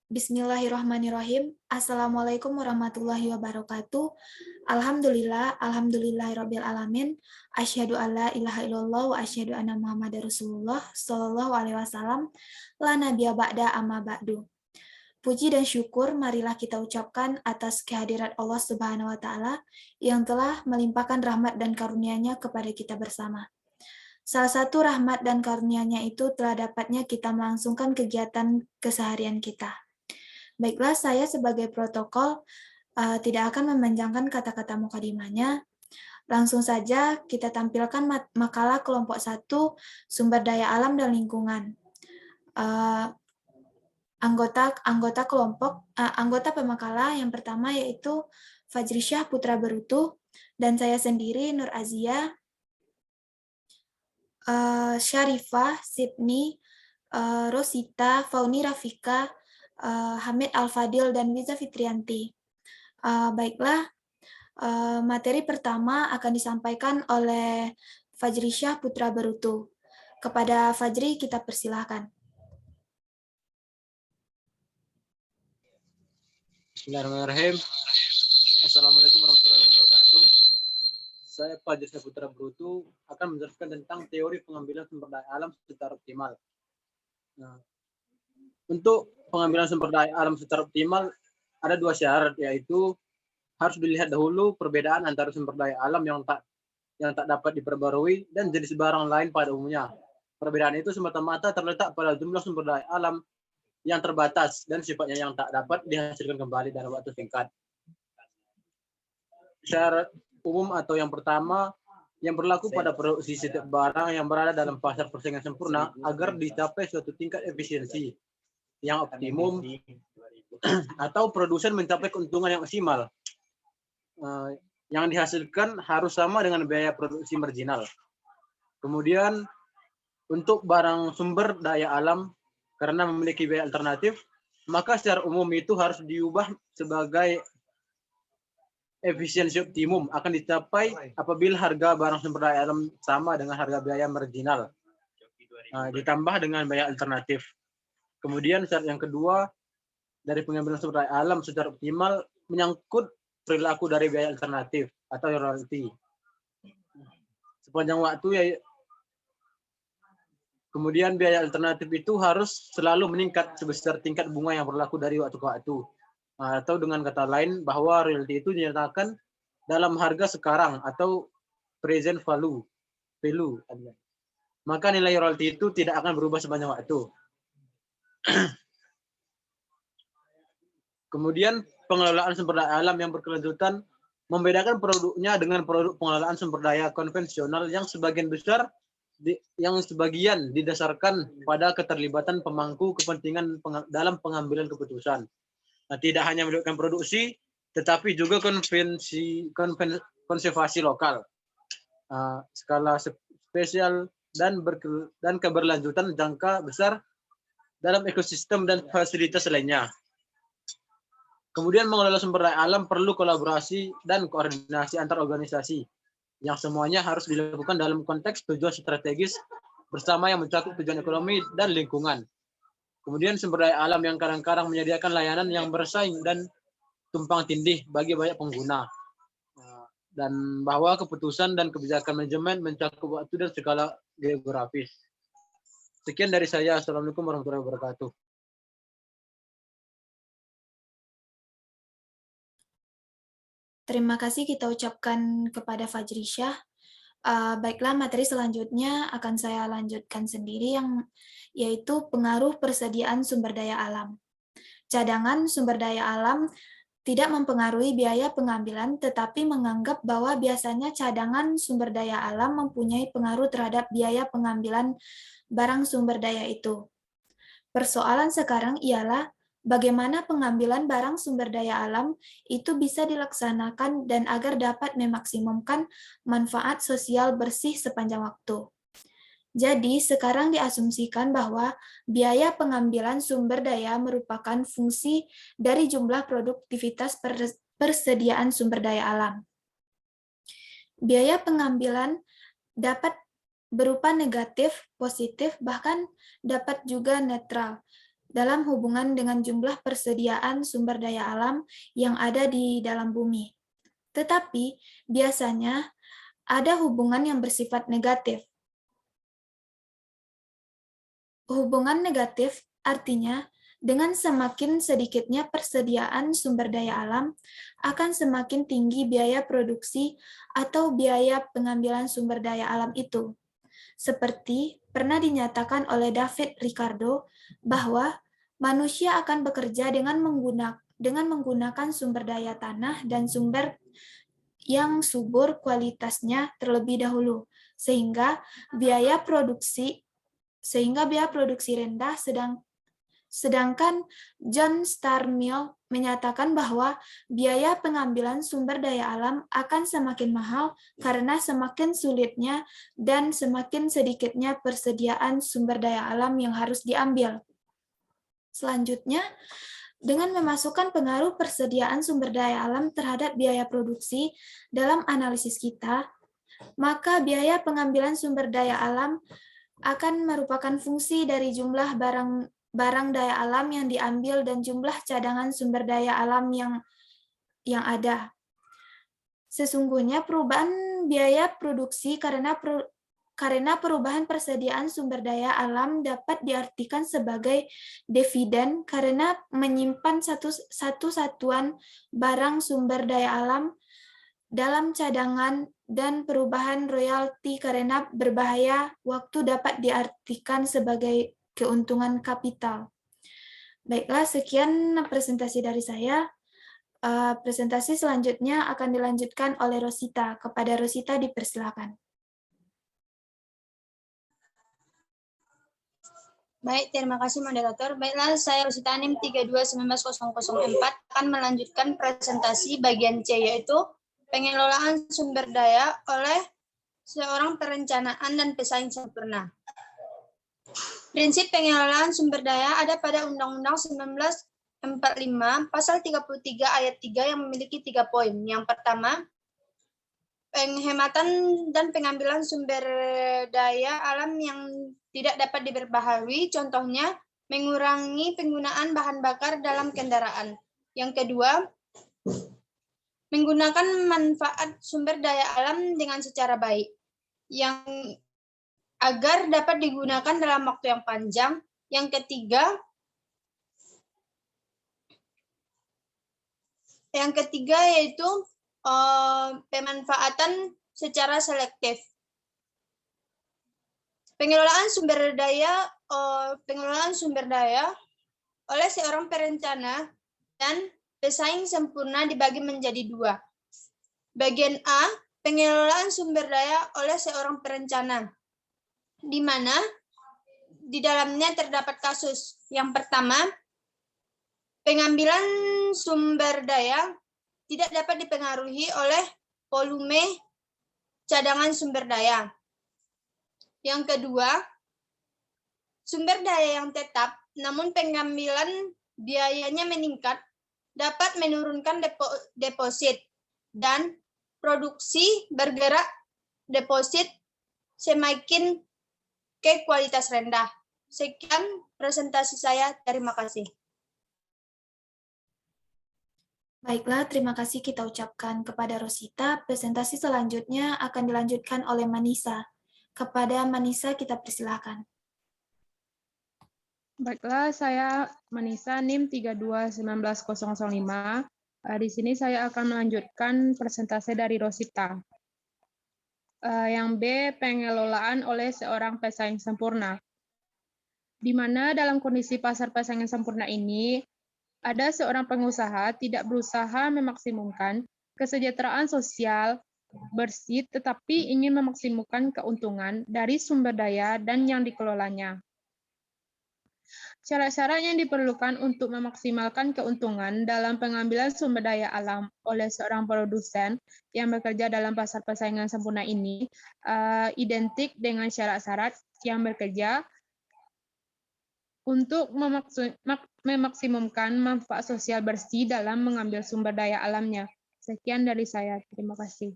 Bismillahirrahmanirrahim. Assalamualaikum warahmatullahi wabarakatuh. Alhamdulillahirabbil alamin. Asyhadu alla ilaha illallah wa asyhadu anna Muhammadar Rasulullah sallallahu alaihi wasallam. La nabiyya ba'da amma ba'du. Puji dan syukur marilah kita ucapkan atas kehadirat Allah Subhanahu wa taala yang telah melimpahkan rahmat dan karunia-Nya kepada kita bersama. Salah satu rahmat dan karunia-Nya itu telah dapatnya kita melangsungkan kegiatan keseharian kita. Baiklah, saya sebagai protokol tidak akan memanjangkan kata-kata mukadimahnya. Langsung saja kita tampilkan makalah kelompok 1, sumber daya alam dan lingkungan. Anggota pemakalah yang pertama yaitu Fajrisyah Putra Berutu, dan saya sendiri Nur Azia, Syarifah, Sydney, Rosita, Fauni Rafika, Hamid Al-Fadil, dan Wiza Fitrianti. Baiklah, materi pertama akan disampaikan oleh Fajrisyah Putra Berutu. Kepada Fajri kita persilahkan. Bismillahirrahmanirrahim. Assalamualaikum warahmatullahi wabarakatuh. Saya Fajrisyah Putra Berutu akan menjelaskan tentang teori pengambilan sumber daya alam secara optimal. Nah, untuk pengambilan sumber daya alam secara optimal ada dua syarat, yaitu harus dilihat dahulu perbedaan antara sumber daya alam yang tak dapat diperbarui dan jenis barang lain pada umumnya. Perbedaan itu semata-mata terletak pada jumlah sumber daya alam yang terbatas dan sifatnya yang tak dapat dihasilkan kembali dalam waktu singkat. Syarat umum atau yang pertama yang berlaku pada produksi setiap barang yang berada dalam pasar persaingan sempurna agar dicapai suatu tingkat efisiensi yang optimum atau produsen mencapai keuntungan yang maksimal. Yang dihasilkan harus sama dengan biaya produksi marginal. Kemudian untuk barang sumber daya alam karena memiliki biaya alternatif, maka secara umum itu harus diubah sebagai efisiensi optimum akan dicapai apabila harga barang sumber daya alam sama dengan harga biaya marginal, ditambah dengan biaya alternatif. Kemudian syarat yang kedua dari pengambilan sumber daya alam secara optimal menyangkut perilaku dari biaya alternatif atau royalti. Sepanjang waktu kemudian biaya alternatif itu harus selalu meningkat sebesar tingkat bunga yang berlaku dari waktu ke waktu. Atau dengan kata lain bahwa royalti itu dinyatakan dalam harga sekarang atau present value. Maka nilai royalti itu tidak akan berubah sepanjang waktu. Kemudian pengelolaan sumber daya alam yang berkelanjutan membedakan produknya dengan produk pengelolaan sumber daya konvensional yang sebagian didasarkan pada keterlibatan pemangku kepentingan dalam pengambilan keputusan. Nah, tidak hanya melibatkan produksi, tetapi juga konservasi lokal, skala spesial dan keberlanjutan jangka besar dalam ekosistem dan fasilitas lainnya. Kemudian mengelola sumber daya alam perlu kolaborasi dan koordinasi antar organisasi, yang semuanya harus dilakukan dalam konteks tujuan strategis bersama yang mencakup tujuan ekonomi dan lingkungan. Kemudian sumber daya alam yang kadang-kadang menyediakan layanan yang bersaing dan tumpang tindih bagi banyak pengguna. Dan bahwa keputusan dan kebijakan manajemen mencakup waktu dan skala geografis. Sekian dari saya. Assalamualaikum warahmatullahi wabarakatuh. Terima kasih kita ucapkan kepada Fajrisyah. Baiklah, materi selanjutnya akan saya lanjutkan sendiri, yaitu pengaruh persediaan sumber daya alam. Cadangan sumber daya alam tidak mempengaruhi biaya pengambilan, tetapi menganggap bahwa biasanya cadangan sumber daya alam mempunyai pengaruh terhadap biaya pengambilan barang sumber daya itu. Persoalan sekarang ialah bagaimana pengambilan barang sumber daya alam itu bisa dilaksanakan dan agar dapat memaksimumkan manfaat sosial bersih sepanjang waktu. Jadi, sekarang diasumsikan bahwa biaya pengambilan sumber daya merupakan fungsi dari jumlah produktivitas persediaan sumber daya alam. Biaya pengambilan dapat berupa negatif, positif, bahkan dapat juga netral. dalam hubungan dengan jumlah persediaan sumber daya alam yang ada di dalam bumi. Tetapi biasanya ada hubungan yang bersifat negatif. Hubungan negatif artinya dengan semakin sedikitnya persediaan sumber daya alam, akan semakin tinggi biaya produksi atau biaya pengambilan sumber daya alam itu. Seperti pernah dinyatakan oleh David Ricardo bahwa manusia akan bekerja dengan menggunakan sumber daya tanah dan sumber yang subur kualitasnya terlebih dahulu, sehingga biaya produksi rendah. Sedangkan John Stuart Mill menyatakan bahwa biaya pengambilan sumber daya alam akan semakin mahal karena semakin sulitnya dan semakin sedikitnya persediaan sumber daya alam yang harus diambil. Selanjutnya, dengan memasukkan pengaruh persediaan sumber daya alam terhadap biaya produksi dalam analisis kita, maka biaya pengambilan sumber daya alam akan merupakan fungsi dari jumlah barang daya alam yang diambil dan jumlah cadangan sumber daya alam yang ada. Sesungguhnya perubahan biaya produksi karena perubahan persediaan sumber daya alam dapat diartikan sebagai dividen karena menyimpan satu satuan barang sumber daya alam dalam cadangan, dan perubahan royalti karena berbahaya waktu dapat diartikan sebagai keuntungan kapital. Baiklah, sekian presentasi dari saya. Presentasi selanjutnya akan dilanjutkan oleh Rosita. Kepada Rosita dipersilakan. Baik, terima kasih moderator. Baiklah, saya Rosita NIM 32190004 akan melanjutkan presentasi bagian C, yaitu pengelolaan sumber daya oleh seorang perencanaan dan pesaing sempurna. Prinsip pengelolaan sumber daya ada pada Undang-Undang 1945 Pasal 33 Ayat 3 yang memiliki 3 poin. Yang pertama, penghematan dan pengambilan sumber daya alam yang tidak dapat diperbaharui, contohnya mengurangi penggunaan bahan bakar dalam kendaraan. Yang kedua, menggunakan manfaat sumber daya alam dengan secara baik, yang agar dapat digunakan dalam waktu yang panjang. Yang ketiga yaitu pemanfaatan secara selektif. Pengelolaan sumber daya oleh seorang perencana dan pesaing sempurna dibagi menjadi 2. Bagian A, pengelolaan sumber daya oleh seorang perencana, di mana di dalamnya terdapat kasus. Yang pertama, pengambilan sumber daya tidak dapat dipengaruhi oleh volume cadangan sumber daya. Yang kedua, sumber daya yang tetap, namun pengambilan biayanya meningkat, dapat menurunkan deposit, dan produksi bergerak deposit semakin ke kualitas rendah. Sekian presentasi saya, terima kasih. Baiklah, terima kasih kita ucapkan kepada Rosita. Presentasi selanjutnya akan dilanjutkan oleh Manisa. Kepada Manisa kita persilakan. Baiklah, saya Manisa NIM 32190005. Di sini saya akan melanjutkan presentasi dari Rosita. Yang B, pengelolaan oleh seorang pesaing sempurna. Di mana dalam kondisi pasar pesaing sempurna ini, ada seorang pengusaha tidak berusaha memaksimumkan kesejahteraan sosial bersih, tetapi ingin memaksimumkan keuntungan dari sumber daya dan yang dikelolanya. Syarat-syarat yang diperlukan untuk memaksimalkan keuntungan dalam pengambilan sumber daya alam oleh seorang produsen yang bekerja dalam pasar persaingan sempurna ini identik dengan syarat-syarat yang bekerja untuk memaksimumkan manfaat sosial bersih dalam mengambil sumber daya alamnya. Sekian dari saya. Terima kasih.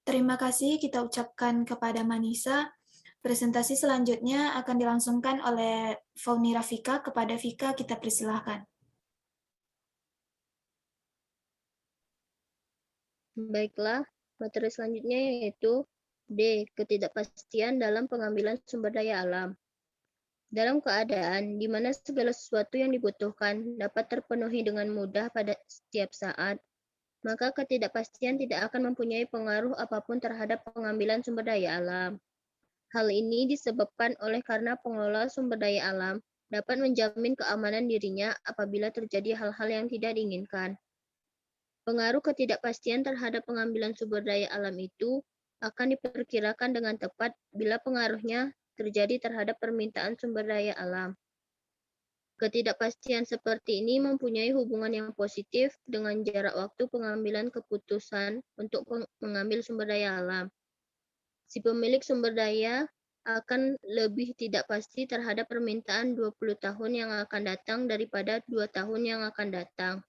Terima kasih kita ucapkan kepada Manisa. Presentasi selanjutnya akan dilangsungkan oleh Fauni Rafika. Kepada Vika kita persilahkan. Baiklah, materi selanjutnya yaitu D. Ketidakpastian dalam pengambilan sumber daya alam. Dalam keadaan di mana segala sesuatu yang dibutuhkan dapat terpenuhi dengan mudah pada setiap saat, maka ketidakpastian tidak akan mempunyai pengaruh apapun terhadap pengambilan sumber daya alam. Hal ini disebabkan oleh karena pengelola sumber daya alam dapat menjamin keamanan dirinya apabila terjadi hal-hal yang tidak diinginkan. Pengaruh ketidakpastian terhadap pengambilan sumber daya alam itu akan diperkirakan dengan tepat bila pengaruhnya terjadi terhadap permintaan sumber daya alam. Ketidakpastian seperti ini mempunyai hubungan yang positif dengan jarak waktu pengambilan keputusan untuk mengambil sumber daya alam. Si pemilik sumber daya akan lebih tidak pasti terhadap permintaan 20 tahun yang akan datang daripada 2 tahun yang akan datang.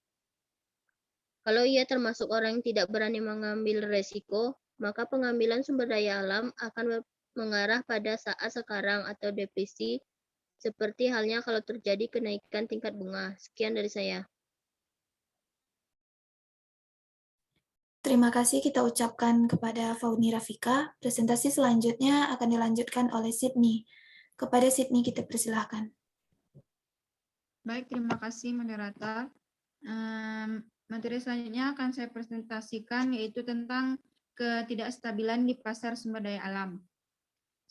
Kalau ia termasuk orang yang tidak berani mengambil resiko, maka pengambilan sumber daya alam akan mengarah pada saat sekarang atau depresi, seperti halnya kalau terjadi kenaikan tingkat bunga. Sekian dari saya. Terima kasih kita ucapkan kepada Fauni Rafika. Presentasi selanjutnya akan dilanjutkan oleh Sydney. Kepada Sydney kita persilahkan. Baik, terima kasih moderator. Materi selanjutnya akan saya presentasikan yaitu tentang ketidakstabilan di pasar sumber daya alam.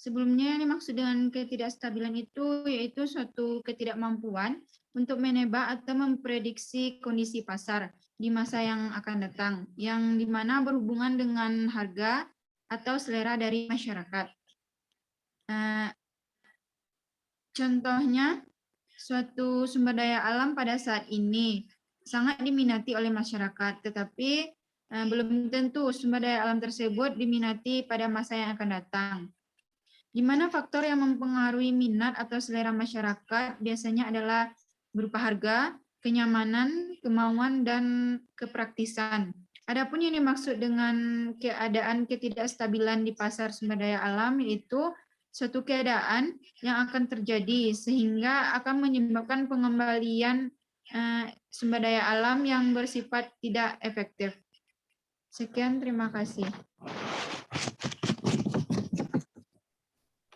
Sebelumnya yang dimaksud dengan ketidakstabilan itu yaitu suatu ketidakmampuan untuk menebak atau memprediksi kondisi pasar di masa yang akan datang, yang dimana berhubungan dengan harga atau selera dari masyarakat. Contohnya, suatu sumber daya alam pada saat ini sangat diminati oleh masyarakat, tetapi belum tentu sumber daya alam tersebut diminati pada masa yang akan datang. Di mana faktor yang mempengaruhi minat atau selera masyarakat biasanya adalah berupa harga, kenyamanan, kemauan, dan kepraktisan. Adapun yang dimaksud dengan keadaan ketidakstabilan di pasar sumber daya alam yaitu suatu keadaan yang akan terjadi sehingga akan menyebabkan pengembalian sumber daya alam yang bersifat tidak efektif. Sekian, terima kasih.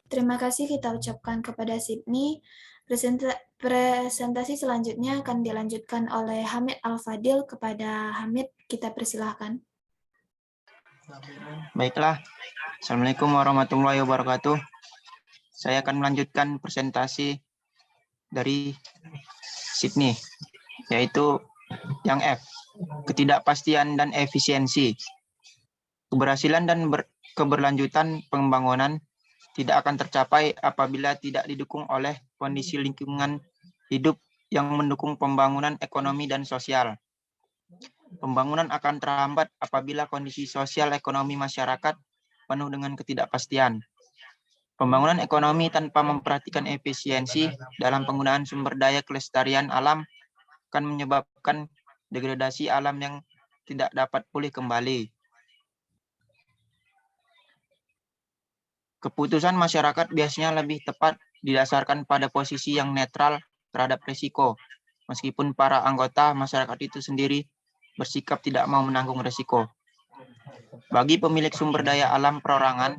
Terima kasih kita ucapkan kepada Sydney. Presentasi selanjutnya akan dilanjutkan oleh Hamid Al-Fadil. Kepada Hamid kita persilahkan. Baiklah, Assalamualaikum warahmatullahi wabarakatuh. Saya akan melanjutkan presentasi dari Sydney, yaitu yang F, ketidakpastian dan efisiensi. Keberhasilan dan keberlanjutan pembangunan tidak akan tercapai apabila tidak didukung oleh kondisi lingkungan hidup yang mendukung pembangunan ekonomi dan sosial. Pembangunan akan terhambat apabila kondisi sosial ekonomi masyarakat penuh dengan ketidakpastian. Pembangunan ekonomi tanpa memperhatikan efisiensi dalam penggunaan sumber daya kelestarian alam akan menyebabkan degradasi alam yang tidak dapat pulih kembali. Keputusan masyarakat biasanya lebih tepat didasarkan pada posisi yang netral terhadap risiko, meskipun para anggota masyarakat itu sendiri bersikap tidak mau menanggung risiko. Bagi pemilik sumber daya alam perorangan,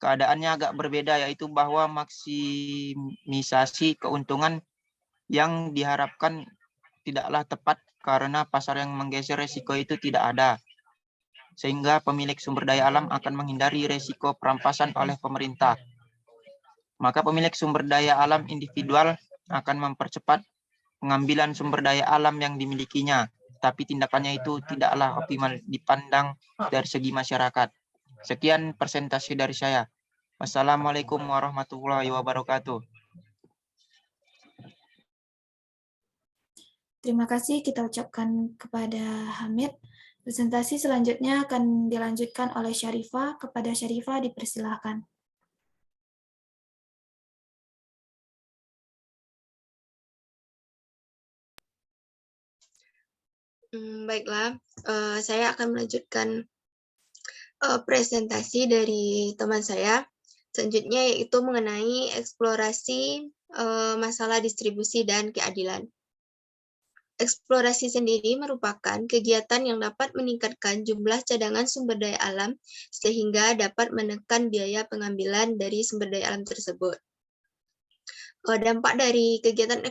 keadaannya agak berbeda, yaitu bahwa maksimisasi keuntungan yang diharapkan tidaklah tepat karena pasar yang menggeser risiko itu tidak ada. Sehingga pemilik sumber daya alam akan menghindari risiko perampasan oleh pemerintah. Maka pemilik sumber daya alam individual akan mempercepat pengambilan sumber daya alam yang dimilikinya, tapi tindakannya itu tidaklah optimal dipandang dari segi masyarakat. Sekian presentasi dari saya. Wassalamualaikum warahmatullahi wabarakatuh. Terima kasih kita ucapkan kepada Hamid. Presentasi selanjutnya akan dilanjutkan oleh Syarifah. Kepada Syarifah dipersilahkan. Baiklah, saya akan melanjutkan presentasi dari teman saya. Selanjutnya yaitu mengenai eksplorasi masalah distribusi dan keadilan. Eksplorasi sendiri merupakan kegiatan yang dapat meningkatkan jumlah cadangan sumber daya alam sehingga dapat menekan biaya pengambilan dari sumber daya alam tersebut. Dampak dari kegiatan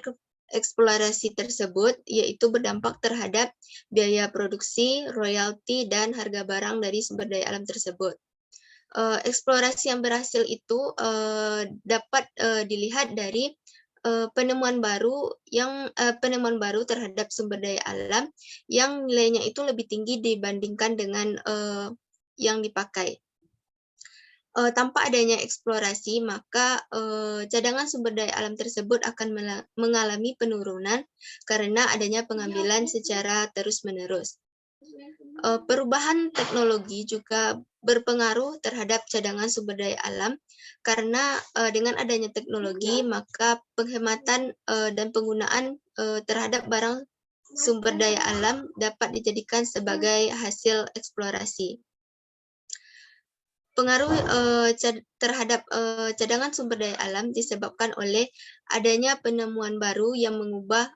eksplorasi tersebut yaitu berdampak terhadap biaya produksi, royalti, dan harga barang dari sumber daya alam tersebut. Eksplorasi yang berhasil itu dapat dilihat dari penemuan baru terhadap sumber daya alam yang nilainya itu lebih tinggi dibandingkan dengan yang dipakai. Tanpa adanya eksplorasi, maka cadangan sumber daya alam tersebut akan mengalami penurunan karena adanya pengambilan secara terus-menerus. Perubahan teknologi juga berpengaruh terhadap cadangan sumber daya alam karena dengan adanya teknologi maka penghematan dan penggunaan terhadap barang sumber daya alam dapat dijadikan sebagai hasil eksplorasi. Pengaruh terhadap cadangan sumber daya alam disebabkan oleh adanya penemuan baru yang mengubah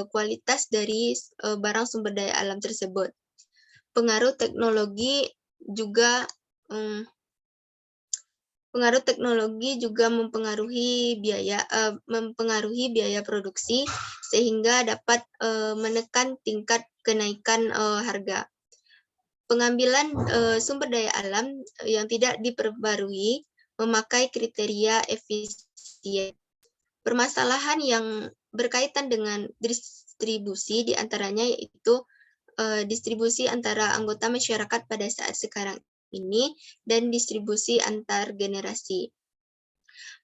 kualitas dari barang sumber daya alam tersebut. Pengaruh teknologi juga mempengaruhi biaya produksi sehingga dapat menekan tingkat kenaikan harga. Pengambilan sumber daya alam yang tidak diperbarui memakai kriteria efisien. Permasalahan yang berkaitan dengan distribusi diantaranya yaitu distribusi antara anggota masyarakat pada saat sekarang ini dan distribusi antar generasi.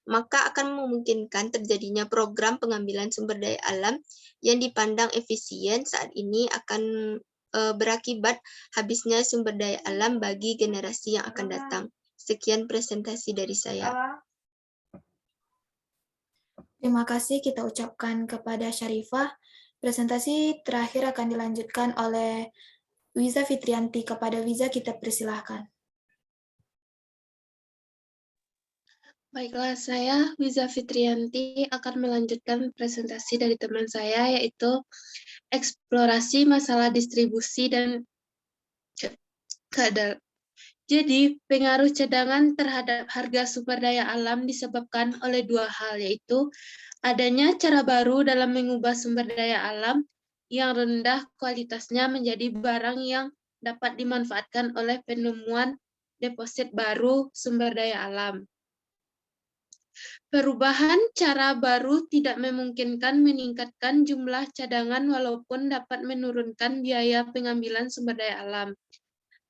Maka akan memungkinkan terjadinya program pengambilan sumber daya alam yang dipandang efisien saat ini akan berakibat habisnya sumber daya alam bagi generasi yang akan datang. Sekian presentasi dari saya. Terima kasih kita ucapkan kepada Syarifah. Presentasi terakhir akan dilanjutkan oleh Wiza Fitrianti. Kepada Wiza kita persilahkan. Baiklah, saya Wiza Fitrianti akan melanjutkan presentasi dari teman saya yaitu eksplorasi masalah distribusi dan keadilan. Jadi, pengaruh cadangan terhadap harga sumber daya alam disebabkan oleh dua hal, yaitu adanya cara baru dalam mengubah sumber daya alam yang rendah kualitasnya menjadi barang yang dapat dimanfaatkan oleh penemuan deposit baru sumber daya alam. Perubahan cara baru tidak memungkinkan meningkatkan jumlah cadangan walaupun dapat menurunkan biaya pengambilan sumber daya alam.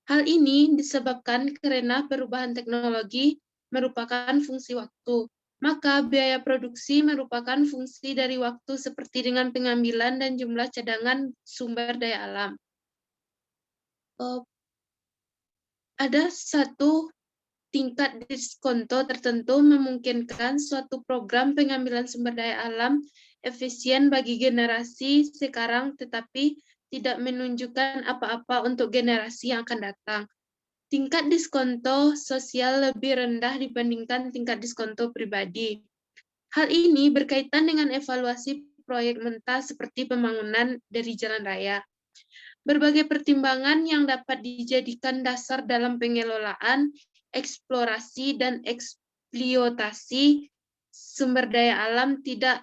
Hal ini disebabkan karena perubahan teknologi merupakan fungsi waktu. Maka biaya produksi merupakan fungsi dari waktu seperti dengan pengambilan dan jumlah cadangan sumber daya alam. Ada satu tingkat diskonto tertentu memungkinkan suatu program pengambilan sumber daya alam efisien bagi generasi sekarang tetapi tidak menunjukkan apa-apa untuk generasi yang akan datang. Tingkat diskonto sosial lebih rendah dibandingkan tingkat diskonto pribadi. Hal ini berkaitan dengan evaluasi proyek mentah seperti pembangunan dari jalan raya. Berbagai pertimbangan yang dapat dijadikan dasar dalam pengelolaan, eksplorasi, dan eksploitasi sumber daya alam tidak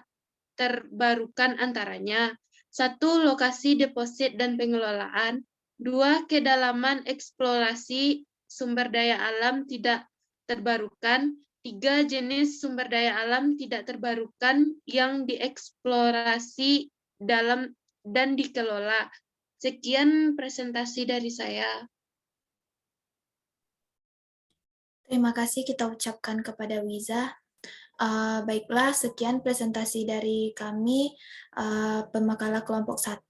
terbarukan antaranya. 1. Lokasi deposit dan pengelolaan. 2. Kedalaman eksplorasi sumber daya alam tidak terbarukan. 3. Jenis sumber daya alam tidak terbarukan yang dieksplorasi dalam dan dikelola. Sekian presentasi dari saya. Terima kasih kita ucapkan kepada Wiza. Baiklah, sekian presentasi dari kami, pemakalah kelompok 1.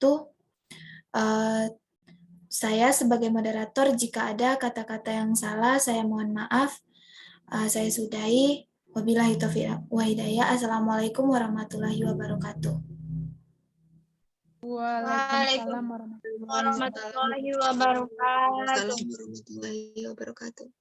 Saya sebagai moderator, jika ada kata-kata yang salah, saya mohon maaf. Saya sudahi. Wabillahi taufiq wa hidayah. Assalamualaikum warahmatullahi wabarakatuh. Waalaikumsalam warahmatullahi wabarakatuh. Assalamualaikum warahmatullahi wabarakatuh.